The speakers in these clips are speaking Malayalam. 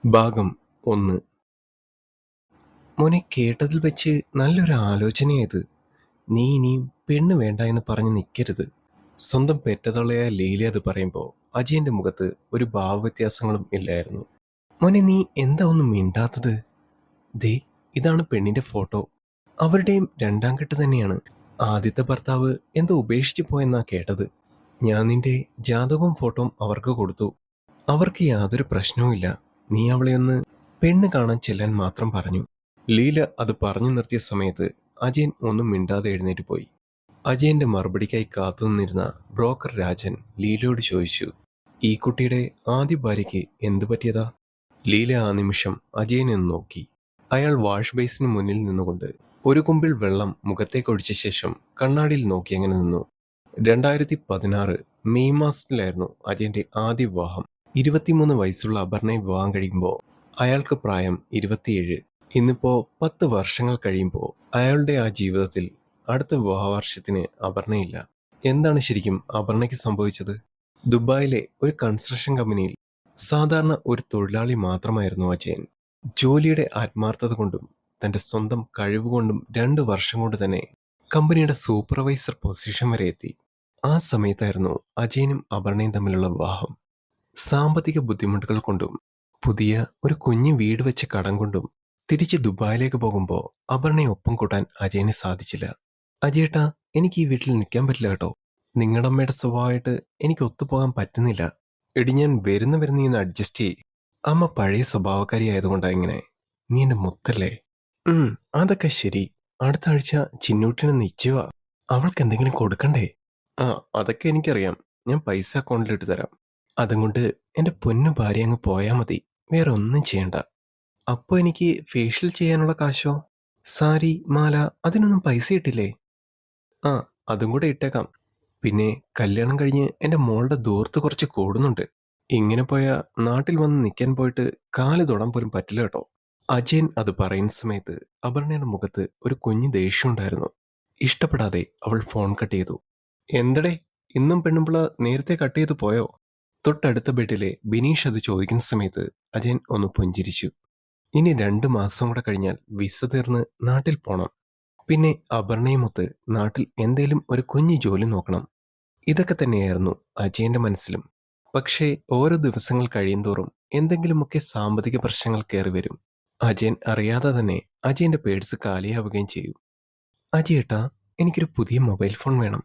ഭാഗം 1. മോനെ, കേട്ടതിൽ വെച്ച് നല്ലൊരു ആലോചനയായത്. നീ ഇനിയും പെണ്ണ് വേണ്ട എന്ന് പറഞ്ഞ് നിൽക്കരുത്. സ്വന്തം പെറ്റതള്ളയായ ലീല അത് പറയുമ്പോൾ അജയന്റെ മുഖത്ത് ഒരു ഭാവവ്യത്യാസങ്ങളും ഇല്ലായിരുന്നു. മോനെ, നീ എന്താ ഒന്നും മിണ്ടാത്തത്? ദേ, ഇതാണ് പെണ്ണിന്റെ ഫോട്ടോ. അവരുടെയും രണ്ടാം കെട്ട് തന്നെയാണ്. ആദ്യത്തെ ഭർത്താവ് എന്തോ ഉപേക്ഷിച്ചു പോയെന്നാ കേട്ടത്. ഞാൻ നിന്റെ ജാതകവും ഫോട്ടോയും അവർക്ക് കൊടുത്തു. അവർക്ക് യാതൊരു പ്രശ്നവുമില്ല. നീ അവളെ ഒന്ന് പെണ്ണ് കാണാൻ ചെല്ലാൻ മാത്രം പറഞ്ഞു. ലീല അത് പറഞ്ഞു നിർത്തിയ സമയത്ത് അജയൻ ഒന്നും മിണ്ടാതെ എഴുന്നേറ്റ് പോയി. അജയന്റെ മറുപടിക്കായി കാത്തുനിന്നിരുന്ന ബ്രോക്കർ രാജൻ ലീലയോട് ചോദിച്ചു, ഈ കുട്ടിയുടെ ആദ്യ ഭാര്യയ്ക്ക് എന്തു പറ്റിയതാ? ലീല ആ നിമിഷം അജയനെ ഒന്ന് നോക്കി. അയാൾ വാഷ് ബേസിന് മുന്നിൽ നിന്നുകൊണ്ട് ഒരു കുമ്പിൾ വെള്ളം മുഖത്തേക്കൊഴിച്ച ശേഷം കണ്ണാടിയിൽ നോക്കി അങ്ങനെ നിന്നു. 2016 മെയ് മാസത്തിലായിരുന്നു അജയന്റെ ആദ്യ വിവാഹം. 23 വയസ്സുള്ള അപർണയെ വിവാഹം കഴിയുമ്പോൾ അയാൾക്ക് പ്രായം 27. ഇന്നിപ്പോ 10 വർഷങ്ങൾ കഴിയുമ്പോൾ അയാളുടെ ആ ജീവിതത്തിൽ അടുത്ത വിവാഹവാർഷത്തിന് അപർണയില്ല. എന്താണ് ശരിക്കും അപർണയ്ക്ക് സംഭവിച്ചത്? ദുബായിലെ ഒരു കൺസ്ട്രക്ഷൻ കമ്പനിയിൽ സാധാരണ ഒരു തൊഴിലാളി മാത്രമായിരുന്നു അജയൻ. ജോലിയുടെ ആത്മാർത്ഥത കൊണ്ടും തന്റെ സ്വന്തം കഴിവുകൊണ്ടും 2 വർഷം കൊണ്ട് തന്നെ കമ്പനിയുടെ സൂപ്പർവൈസർ പൊസിഷൻ വരെ എത്തി. ആ സമയത്തായിരുന്നു അജയനും അപർണയും തമ്മിലുള്ള വിവാഹം. സാമ്പത്തിക ബുദ്ധിമുട്ടുകൾ കൊണ്ടും പുതിയ ഒരു കുഞ്ഞു വീട് വെച്ച കടം കൊണ്ടും തിരിച്ച് ദുബായിലേക്ക് പോകുമ്പോൾ അപർണയെ ഒപ്പം കൂട്ടാൻ അജയന് സാധിച്ചില്ല. അജയേട്ടാ, എനിക്ക് ഈ വീട്ടിൽ നിൽക്കാൻ പറ്റില്ല കേട്ടോ. നിങ്ങളുടെ അമ്മയുടെ സ്വഭാവമായിട്ട് എനിക്ക് ഒത്തുപോകാൻ പറ്റുന്നില്ല. എടി, ഞാൻ വരുന്ന നീ ഒന്ന് അഡ്ജസ്റ്റ് ചെയ്യ്. അമ്മ പഴയ സ്വഭാവക്കാരി ആയതുകൊണ്ടാ ഇങ്ങനെ. നീ എന്റെ മുത്തല്ലേ? അതൊക്കെ ശരി. അടുത്ത ആഴ്ച ചിന്നൂട്ടിന് നിശ്ചയമാ. അവൾക്ക് എന്തെങ്കിലും കൊടുക്കണ്ടേ? ആ, അതൊക്കെ എനിക്കറിയാം. ഞാൻ പൈസ അക്കൗണ്ടിലിട്ട് തരാം. അതും കൊണ്ട് എന്റെ പൊന്നു ഭാര്യ അങ്ങ് പോയാ മതി. വേറെ ഒന്നും ചെയ്യണ്ട. അപ്പൊ എനിക്ക് ഫേഷ്യൽ ചെയ്യാനുള്ള കാശോ? സാരി, മാല, അതിനൊന്നും പൈസ ഇട്ടില്ലേ? ആ, അതും കൂടെ ഇട്ടേക്കാം. പിന്നെ കല്യാണം കഴിഞ്ഞ് എന്റെ മോളുടെ ദൂർത്ത് കുറച്ച് കൂടുന്നുണ്ട്. ഇങ്ങനെ പോയാ നാട്ടിൽ വന്ന് നിൽക്കാൻ പോയിട്ട് കാല് തൊടാൻ പോലും പറ്റില്ല കേട്ടോ. അജയൻ അത് പറയുന്ന സമയത്ത് അപർണയുടെ മുഖത്ത് ഒരു കുഞ്ഞു ദേഷ്യമുണ്ടായിരുന്നു. ഇഷ്ടപ്പെടാതെ അവൾ ഫോൺ കട്ട് ചെയ്തു. എന്തടേ, ഇന്നും പെണ്ണുമ്പിള്ള നേരത്തെ കട്ട് ചെയ്തു പോയോ? തൊട്ടടുത്ത ബെഡിലെ ബിനീഷ് അത് ചോദിക്കുന്ന സമയത്ത് അജയൻ ഒന്ന് പുഞ്ചിരിച്ചു. ഇനി 2 മാസം കൂടെ കഴിഞ്ഞാൽ വിസ തീർന്ന് നാട്ടിൽ പോണം. പിന്നെ അപർണയുമൊത്ത് നാട്ടിൽ എന്തേലും ഒരു കുഞ്ഞു ജോലി നോക്കണം. ഇതൊക്കെ തന്നെയായിരുന്നു അജയന്റെ മനസ്സിലും. പക്ഷേ ഓരോ ദിവസങ്ങൾ കഴിയുന്തോറും എന്തെങ്കിലുമൊക്കെ സാമ്പത്തിക പ്രശ്നങ്ങൾ കയറി വരും. അജയൻ അറിയാതെ തന്നെ അജയന്റെ പേഴ്സ് കാലിയാവുകയും ചെയ്യും. അജയേട്ടാ, എനിക്കൊരു പുതിയ മൊബൈൽ ഫോൺ വേണം.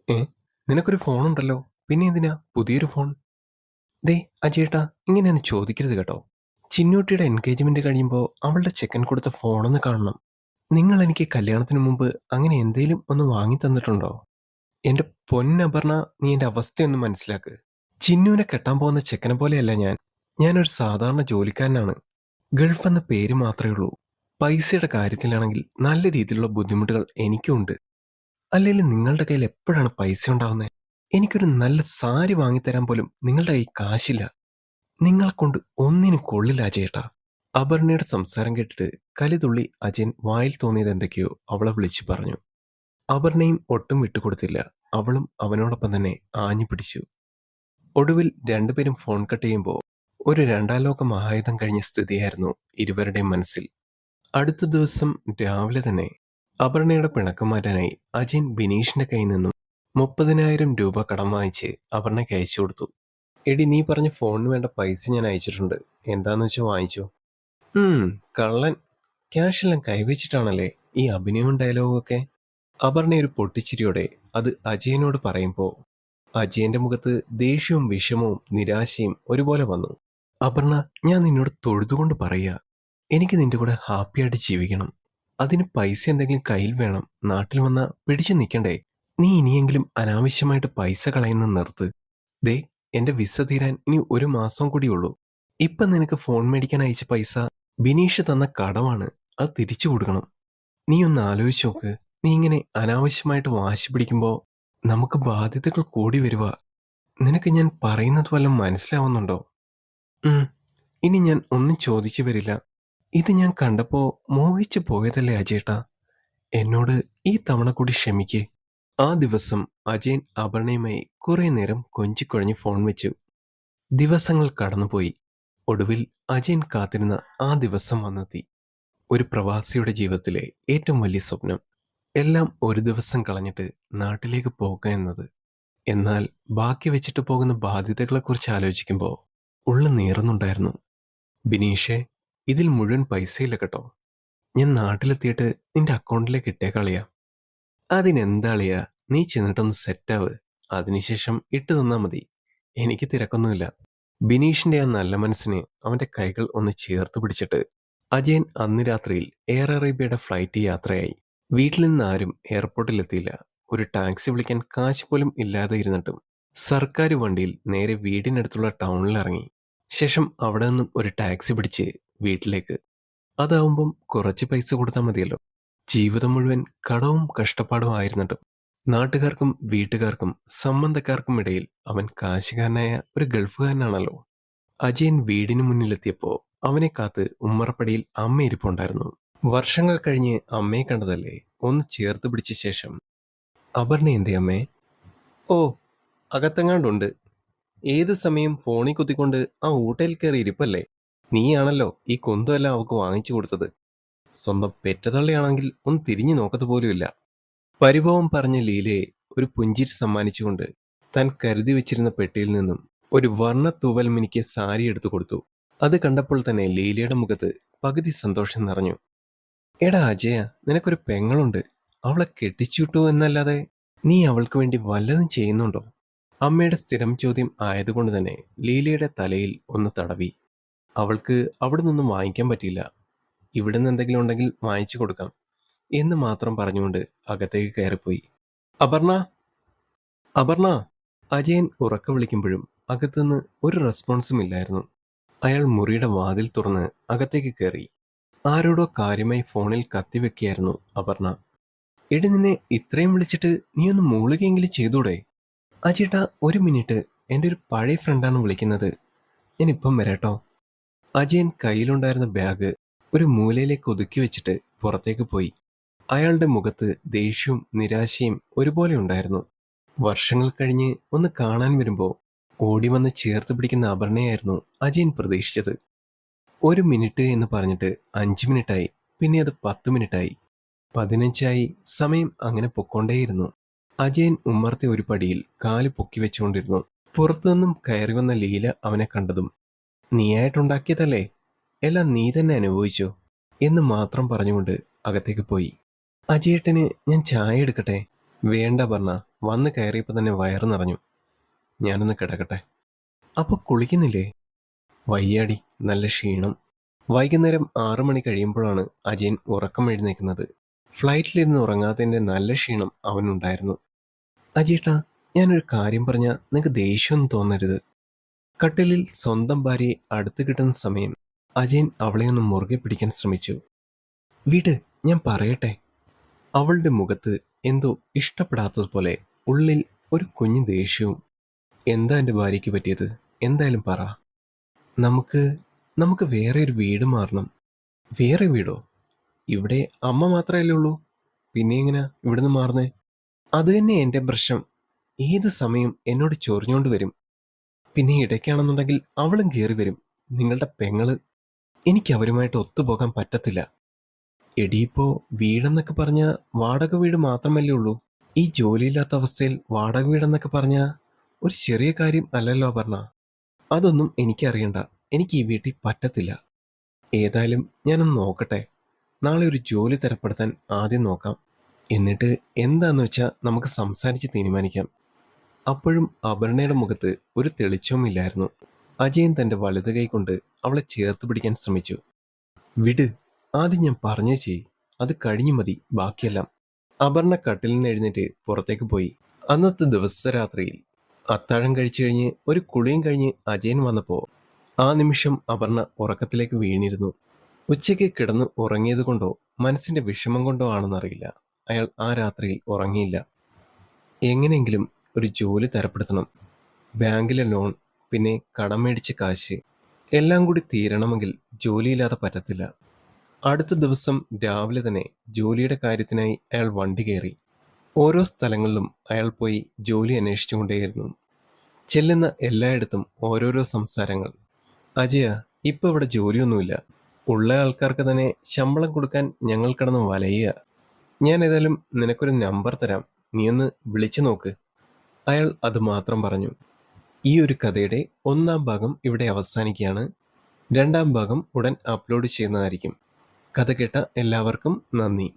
ഏ, നിനക്കൊരു ഫോണുണ്ടല്ലോ, പിന്നെ എന്തിനാ പുതിയൊരു ഫോൺ? ദേ അജയേട്ടാ, ഇങ്ങനെയൊന്നും ചോദിക്കരുത് കേട്ടോ. ചിന്നൂട്ടിയുടെ എൻഗേജ്മെന്റ് കഴിയുമ്പോൾ അവളുടെ ചെക്കൻ കൊടുത്ത ഫോണൊന്ന് കാണണം. നിങ്ങൾ എനിക്ക് കല്യാണത്തിന് മുമ്പ് അങ്ങനെ എന്തേലും ഒന്ന് വാങ്ങി തന്നിട്ടുണ്ടോ? എന്റെ പൊന്നപർണ, നീ എന്റെ അവസ്ഥയൊന്ന് മനസ്സിലാക്ക്. ചിന്നുവിനെ കെട്ടാൻ പോകുന്ന ചെക്കനെ പോലെയല്ല ഞാൻ. ഞാനൊരു സാധാരണ ജോലിക്കാരനാണ്. ഗൾഫ് എന്ന പേര് മാത്രമേ ഉള്ളൂ. പൈസയുടെ കാര്യത്തിലാണെങ്കിൽ നല്ല രീതിയിലുള്ള ബുദ്ധിമുട്ടുകൾ എനിക്കുണ്ട്. അല്ലെങ്കിൽ നിങ്ങളുടെ കയ്യിൽ എപ്പോഴാണ് പൈസ ഉണ്ടാവുന്നത്? എനിക്കൊരു നല്ല സാരി വാങ്ങിത്തരാൻ പോലും നിങ്ങളുടെ കയ്യിൽ കാശില്ല. നിങ്ങളെ കൊണ്ട് ഒന്നിനും കൊള്ളില്ല അജയേട്ടാ. അപർണയുടെ സംസാരം കേട്ടിട്ട് കലിതുള്ളി അജയൻ വായിൽ തോന്നിയത് എന്തൊക്കെയോ അവളെ വിളിച്ചു പറഞ്ഞു. അപർണയും ഒട്ടും വിട്ടുകൊടുത്തില്ല. അവളും അവനോടൊപ്പം തന്നെ ആഞ്ഞു പിടിച്ചു. ഒടുവിൽ രണ്ടുപേരും ഫോൺ കട്ട് ചെയ്യുമ്പോൾ ഒരു രണ്ടാം ലോക മഹായുധം കഴിഞ്ഞ സ്ഥിതിയായിരുന്നു ഇരുവരുടെയും മനസ്സിൽ. അടുത്ത ദിവസം രാവിലെ തന്നെ അപർണയുടെ പിണക്കം മാറ്റാനായി അജയൻ ബിനീഷിന്റെ കയ്യിൽ നിന്നും 30,000 രൂപ കടം വാങ്ങിച്ച് അപർണയ്ക്ക് അയച്ചു കൊടുത്തു. എടി, നീ പറഞ്ഞ ഫോണിന് വേണ്ട പൈസ ഞാൻ അയച്ചിട്ടുണ്ട്. എന്താന്ന് വെച്ചാൽ വാങ്ങിച്ചോ. കള്ളൻ. ക്യാഷ് എല്ലാം കൈവച്ചിട്ടാണല്ലേ ഈ അഭിനയവും ഡയലോഗും ഒക്കെ? അപർണ ഒരു പൊട്ടിച്ചിരിയോടെ അത് അജയനോട് പറയുമ്പോൾ അജയന്റെ മുഖത്ത് ദേഷ്യവും വിഷമവും നിരാശയും ഒരുപോലെ വന്നു. അപർണ, ഞാൻ നിന്നോട് തൊഴുതുകൊണ്ട് പറയുക, എനിക്ക് നിന്റെ കൂടെ ഹാപ്പിയായിട്ട് ജീവിക്കണം. അതിന് പൈസ എന്തെങ്കിലും കയ്യിൽ വേണം. നാട്ടിൽ വന്ന പിടിച്ചു നിൽക്കണ്ടേ? നീ ഇനിയെങ്കിലും അനാവശ്യമായിട്ട് പൈസ കളയുന്ന നിർത്ത്. ദേ, എന്റെ വിസ തീരാൻ ഇനി 1 മാസം കൂടിയുള്ളൂ. ഇപ്പൊ നിനക്ക് ഫോൺ മേടിക്കാൻ അയച്ച പൈസ ബിനീഷ് തന്ന കടമാണ്. അത് തിരിച്ചു കൊടുക്കണം. നീ ഒന്ന് ആലോചിച്ച് നോക്ക്. നീ ഇങ്ങനെ അനാവശ്യമായിട്ട് വാശി പിടിക്കുമ്പോൾ നമുക്ക് ബാധ്യതകൾ കൂടി വരുക. നിനക്ക് ഞാൻ പറയുന്നത് വല്ലതും മനസ്സിലാവുന്നുണ്ടോ? ഇനി ഞാൻ ഒന്നും ചോദിച്ചു വരില്ല. ഇത് ഞാൻ കണ്ടപ്പോ മോഹിച്ചു പോയതല്ലേ അജയേട്ടാ. എന്നോട് ഈ തവണ കൂടി ക്ഷമിക്ക്. ആ ദിവസം അജയൻ അപർണയുമായി കുറെ നേരം കൊഞ്ചിക്കുഴഞ്ഞ് ഫോൺ വെച്ചു. ദിവസങ്ങൾ കടന്നുപോയി. ഒടുവിൽ അജയൻ കാത്തിരുന്ന ആ ദിവസം വന്നെത്തി. ഒരു പ്രവാസിയുടെ ജീവിതത്തിലെ ഏറ്റവും വലിയ സ്വപ്നം. എല്ലാം ഒരു ദിവസം കളഞ്ഞിട്ട് നാട്ടിലേക്ക് പോകുക എന്നത്. എന്നാൽ ബാക്കി വെച്ചിട്ട് പോകുന്ന ബാധ്യതകളെക്കുറിച്ച് ആലോചിക്കുമ്പോൾ ഉള്ളു നീറുന്നുണ്ടായിരുന്നു. ബിനീഷേ, ഇതിൽ മുഴുവൻ പൈസയില്ല കേട്ടോ. ഞാൻ നാട്ടിലെത്തിയിട്ട് നിന്റെ അക്കൗണ്ടിലേക്ക് ഇട്ടേക്കളിയാ. അതിനെന്താളിയാ, നീ ചെന്നിട്ടൊന്ന് സെറ്റാവ്. അതിനുശേഷം ഇട്ടു തന്നാ മതി. എനിക്ക് തിരക്കൊന്നുമില്ല. ബിനീഷിന്റെ ആ നല്ല മനസ്സിനെ അവന്റെ കൈകൾ ഒന്ന് ചേർത്ത് പിടിച്ചിട്ട് അജയൻ അന്ന് രാത്രിയിൽ എയർ അറേബ്യയുടെ ഫ്ലൈറ്റ് യാത്രയായി. വീട്ടിൽ നിന്ന് ആരും എയർപോർട്ടിലെത്തിയില്ല. ഒരു ടാക്സി വിളിക്കാൻ കാശ് പോലും ഇല്ലാതെ ഇരുന്നിട്ടും സർക്കാർ വണ്ടിയിൽ നേരെ വീടിനടുത്തുള്ള ടൗണിൽ ഇറങ്ങി. ശേഷം അവിടെ നിന്നും ഒരു ടാക്സി പിടിച്ച് വീട്ടിലേക്ക്. അതാവുമ്പം കുറച്ച് പൈസ കൊടുത്താൽ മതിയല്ലോ. ജീവിതം മുഴുവൻ കടവും കഷ്ടപ്പാടും ആയിരുന്നിട്ടും നാട്ടുകാർക്കും വീട്ടുകാർക്കും സംബന്ധക്കാർക്കും ഇടയിൽ അവൻ കാശുകാരനായ ഒരു ഗൾഫുകാരനാണല്ലോ. അജയൻ വീടിന് മുന്നിലെത്തിയപ്പോൾ അവനെ കാത്ത് ഉമ്മറപ്പടിയിൽ അമ്മ ഇരിപ്പുണ്ടായിരുന്നു. വർഷങ്ങൾ കഴിഞ്ഞ് അമ്മയെ കണ്ടതല്ലേ, ഒന്ന് ചേർത്ത് പിടിച്ച ശേഷം, അപർണ എന്തേ അമ്മേ? ഓ, അകത്തെങ്ങാണ്ടുണ്ട്. ഏത് സമയം ഫോണിൽ കുത്തിക്കൊണ്ട് ആ ഊട്ടയിൽ കയറി ഇരിപ്പല്ലേ. നീയാണല്ലോ ഈ കുന്തമെല്ലാം അവൾക്ക് വാങ്ങിച്ചു കൊടുത്തത്. സ്വന്തം പെറ്റതള്ളിയാണെങ്കിൽ ഒന്ന് തിരിഞ്ഞു നോക്കത്ത് പോലുമില്ല. പരിഭവം പറഞ്ഞ ലീലയെ ഒരു പുഞ്ചിരി സമ്മാനിച്ചുകൊണ്ട് താൻ കരുതി വെച്ചിരുന്ന പെട്ടിയിൽ നിന്നും ഒരു വർണ്ണ തൂവൽ മിനിക്ക് സാരി എടുത്തു കൊടുത്തു. അത് കണ്ടപ്പോൾ തന്നെ ലീലയുടെ മുഖത്ത് പകുതി സന്തോഷം നിറഞ്ഞു. എടാ അജയ, നിനക്കൊരു പെങ്ങളുണ്ട്. അവളെ കെട്ടിച്ചുവിട്ടു എന്നല്ലാതെ നീ അവൾക്ക് വേണ്ടി വല്ലതും ചെയ്യുന്നുണ്ടോ? അമ്മയുടെ സ്ഥിരം ചോദ്യം ആയതുകൊണ്ട് തന്നെ ലീലയുടെ തലയിൽ ഒന്ന് തടവി. അവൾക്ക് അവിടെ നിന്നും വാങ്ങിക്കാൻ പറ്റില്ല. ഇവിടുന്ന് എന്തെങ്കിലും ഉണ്ടെങ്കിൽ വാങ്ങിച്ചു കൊടുക്കാം എന്ന് മാത്രം പറഞ്ഞുകൊണ്ട് അകത്തേക്ക് കയറിപ്പോയി. അപർണ, അപർണ! അജയൻ ഉറക്ക വിളിക്കുമ്പോഴും അകത്തുനിന്ന് ഒരു റെസ്പോൺസും ഇല്ലായിരുന്നു. അയാൾ മുറിയുടെ വാതിൽ തുറന്ന് അകത്തേക്ക് കയറി. ആരോടോ കാര്യമായി ഫോണിൽ കത്തിവെക്കുകയായിരുന്നു അപർണ. എടി, നിന്നെ ഇത്രയും വിളിച്ചിട്ട് നീ ഒന്ന് മൂളുകയെങ്കിലും ചെയ്തൂടെ? അജേട്ടാ, ഒരു മിനിറ്റ്, എൻ്റെ ഒരു പഴയ ഫ്രണ്ടാണ് വിളിക്കുന്നത്. ഞാൻ ഇപ്പം വരാട്ടോ. അജയൻ കയ്യിലുണ്ടായിരുന്ന ബാഗ് ഒരു മൂലയിലേക്ക് ഒതുക്കി വെച്ചിട്ട് പുറത്തേക്ക് പോയി. അയാളുടെ മുഖത്ത് ദേഷ്യവും നിരാശയും ഒരുപോലെ ഉണ്ടായിരുന്നു. വർഷങ്ങൾ കഴിഞ്ഞ് ഒന്ന് കാണാൻ വരുമ്പോൾ ഓടി വന്ന് ചേർത്ത് പിടിക്കുന്ന അപർണയായിരുന്നു അജയൻ പ്രതീക്ഷിച്ചത്. ഒരു മിനിറ്റ് എന്ന് പറഞ്ഞിട്ട് 5 മിനിറ്റായി, പിന്നെ അത് 10 മിനിറ്റായി, 15ആയി. സമയം അങ്ങനെ പൊക്കോണ്ടേയിരുന്നു. അജയൻ ഉമ്മർത്തെ ഒരു പടിയിൽ കാല് പൊക്കി വെച്ചുകൊണ്ടിരുന്നു. പുറത്തുനിന്നും കയറി വന്ന ലീല അവനെ കണ്ടതും, നീയായിട്ടുണ്ടാക്കിയതല്ലേ, എല്ലാം നീ തന്നെ അനുഭവിച്ചോ എന്ന് മാത്രം പറഞ്ഞുകൊണ്ട് അകത്തേക്ക് പോയി. അജയേട്ടന് ഞാൻ ചായ എടുക്കട്ടെ? വേണ്ട പറഞ്ഞ, വന്ന് കയറിയപ്പോൾ തന്നെ വയറ് നിറഞ്ഞു. ഞാനൊന്ന് കിടക്കട്ടെ. അപ്പൊ കുളിക്കുന്നില്ലേ? വയ്യാടി, നല്ല ക്ഷീണം. വൈകുന്നേരം 6 മണി കഴിയുമ്പോഴാണ് അജയൻ ഉറക്കം എഴുന്നേക്കുന്നത്. ഫ്ലൈറ്റിലിരുന്ന് ഉറങ്ങാത്തതിൻ്റെ നല്ല ക്ഷീണം അവനുണ്ടായിരുന്നു. അജയേട്ടാ, ഞാനൊരു കാര്യം പറഞ്ഞാൽ നിങ്ങൾക്ക് ദേഷ്യമൊന്നും തോന്നരുത്. കട്ടിലിൽ സ്വന്തം ഭാര്യയെ അടുത്ത് കിട്ടുന്ന സമയം അജയൻ അവളെ ഒന്ന് മുറുകെ പിടിക്കാൻ ശ്രമിച്ചു. വിട്, ഞാൻ പറയട്ടെ. അവളുടെ മുഖത്ത് എന്തോ ഇഷ്ടപ്പെടാത്തതുപോലെ ഉള്ളിൽ ഒരു കുഞ്ഞു ദേഷ്യവും. എന്താ എൻ്റെ ഭാര്യയ്ക്ക് പറ്റിയത്? എന്തായാലും പറ. നമുക്ക് നമുക്ക് വേറെ ഒരു വീട് മാറണം. വേറെ വീടോ? ഇവിടെ അമ്മ മാത്രമല്ലേ ഉള്ളൂ. പിന്നെ എങ്ങനെയാ ഇവിടുന്ന് മാറുന്നേ? അത് തന്നെ എൻ്റെ പ്രശ്നം. ഏത് സമയം എന്നോട് ചൊറിഞ്ഞോണ്ട് വരും. പിന്നെ ഇടയ്ക്കാണെന്നുണ്ടെങ്കിൽ അവളും കയറി വരും. നിങ്ങളുടെ പെങ്ങള്. എനിക്ക് അവരുമായിട്ട് ഒത്തുപോകാൻ പറ്റത്തില്ല. എടീപ്പോ വീടെന്നൊക്കെ പറഞ്ഞാൽ വാടക വീട് മാത്രമല്ലേ ഉള്ളൂ. ഈ ജോലിയില്ലാത്ത അവസ്ഥയിൽ വാടക വീടെന്നൊക്കെ പറഞ്ഞാൽ ഒരു ചെറിയ കാര്യം അല്ലല്ലോ അപർണ. അതൊന്നും എനിക്കറിയണ്ട. എനിക്ക് ഈ വീട്ടിൽ പറ്റത്തില്ല. ഏതായാലും ഞാനൊന്ന് നോക്കട്ടെ. നാളെ ഒരു ജോലി തരപ്പെടുത്താൻ ആദ്യം നോക്കാം. എന്നിട്ട് എന്താന്ന് വെച്ചാൽ നമുക്ക് സംസാരിച്ച് തീരുമാനിക്കാം. അപ്പോഴും അപർണയുടെ മുഖത്ത് ഒരു തെളിച്ചവും ഇല്ലായിരുന്നു. അജയൻ തൻ്റെ വലത് കൈ കൊണ്ട് അവളെ ചേർത്ത് പിടിക്കാൻ ശ്രമിച്ചു. വിട്, ആദ്യം ഞാൻ പറഞ്ഞേ ചെയ്യ്. അത് കഴിഞ്ഞു മതി ബാക്കിയെല്ലാം. അപർണ കട്ടിൽ നിന്ന് എഴുന്നേറ്റ് പുറത്തേക്ക് പോയി. അന്നത്തെ ദിവസത്തെ രാത്രിയിൽ അത്താഴം കഴിച്ചു കഴിഞ്ഞ് ഒരു കുളിയും കഴിഞ്ഞ് അജയൻ വന്നപ്പോൾ ആ നിമിഷം അപർണ ഉറക്കത്തിലേക്ക് വീണിരുന്നു. ഉച്ചയ്ക്ക് കിടന്ന് ഉറങ്ങിയത് കൊണ്ടോ മനസ്സിന്റെ വിഷമം കൊണ്ടോ ആണെന്നറിയില്ല, അയാൾ ആ രാത്രിയിൽ ഉറങ്ങിയില്ല. എങ്ങനെയെങ്കിലും ഒരു ജോലി തരപ്പെടുത്തണം. ബാങ്കിലെ ലോൺ, പിന്നെ കടം മേടിച്ച കാശ്, എല്ലാം കൂടി തീരണമെങ്കിൽ ജോലിയില്ലാതെ പറ്റത്തില്ല. അടുത്ത ദിവസം രാവിലെ തന്നെ ജോലിയുടെ കാര്യത്തിനായി അയാൾ വണ്ടി കയറി. ഓരോ സ്ഥലങ്ങളിലും അയാൾ പോയി ജോലി അന്വേഷിച്ചുകൊണ്ടേയിരുന്നു. ചെല്ലുന്ന എല്ലായിടത്തും ഓരോരോ സംസാരങ്ങൾ. അജയ, ഇപ്പൊ ഇവിടെ ജോലിയൊന്നുമില്ല. ഉള്ള ആൾക്കാർക്ക് തന്നെ ശമ്പളം കൊടുക്കാൻ ഞങ്ങൾ കിടന്ന് വലയുക. ഞാൻ ഏതായാലും നിനക്കൊരു നമ്പർ തരാം, നീ ഒന്ന് വിളിച്ചു നോക്ക്. അയാൾ അത് മാത്രം പറഞ്ഞു. ഈ ഒരു കഥയുടെ 1-ാം ഭാഗം ഇവിടെ അവസാനിക്കുകയാണ്. 2-ാം ഭാഗം ഉടൻ അപ്ലോഡ് ചെയ്യുന്നതായിരിക്കും. കഥ കേട്ട എല്ലാവർക്കും നന്ദി.